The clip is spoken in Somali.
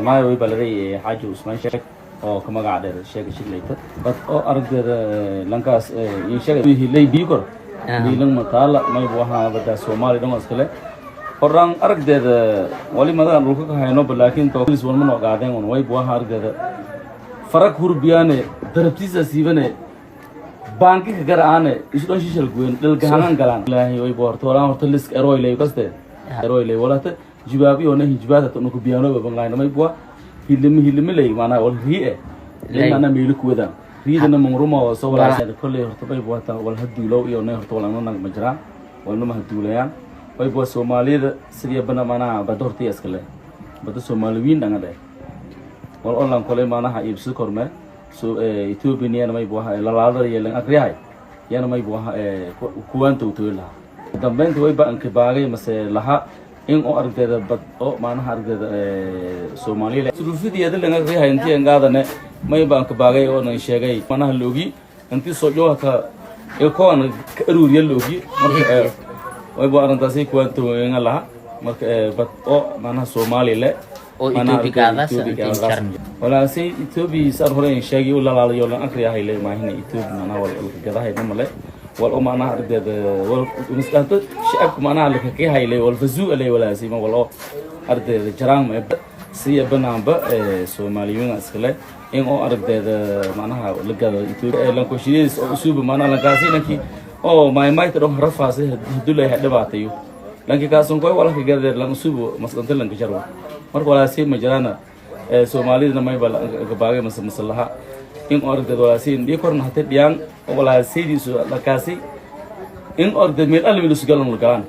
ما يبي بلدي حاجة عثمان شيخ أو كما قاعد الشيخ شليته بس أو أرد لانكاس يشيخ لي بيكور بيلون مطالع ما يبغاها بدا سومالي دون أسكله orang arag deda wali mada ruka hayno balakin to polis wal man ogaadeen on way buu har deda farak hurbiyaane darabtiisa siibane banki ka garaane isoo shishal goyn dal gahan galan ilaahay way buu horta lisk eroy lay kaste eroy lay walata jibaabi oo hijbaata to ku biyano ba bangayna may buu hilimi lay mana wal riye leena meelu ku wada riidana mangruma oo soo walaasay kulli horta bay buu ta wal haduulo iyo horta wala nan ma jiraan walna ma haduulayaan way buu Soomaalida sidii bana mana badortii iskale bada Soomaaliyiin dhangade wal online kale mana iibsi korme so Ethiopian may buu la laadar yeelan akriyahay yana may buu kuwanta u toyla dambeyntii way baan ka baagay masee laha in oo aragteeda bad oo mana aragteeda Soomaalida sulufidiyada laga akriyahay intii ngaadane may baan ka baagay oo nan sheegay mana loogi intii soo joogta ee koon ka ururiye loogi marka way buu arrintaasi kuwanta weeyna laha marka bad oo mana Soomaaliland oo Ethiopia wala si Ethiopia sar hore sheegay oo la laalayo la akriyahay leey maahina Ethiopia mana wal gadahay namale wal oo mana ardeeda wal mistaanto shacabku mana la ka haylay wal fazuu alay wala si ma wal ardeeda jaraan ma si banaanba Soomaaliyiin askale in oo ardeeda mana la gado Ethiopia la ko shiis oo suuba mana la gaasinankii oo may tado rafaasay dulay hadbaatayo lanki kaasun koy wala ka gadeer lan suubo masqanta lan ka jaro marka wala si ma jirana Soomaalida may bal gabaagay masalaha in ordeed wala si indii korna hata dhiyaan wala sidiisu la kaasi in ordeed meel almilu sugalan galan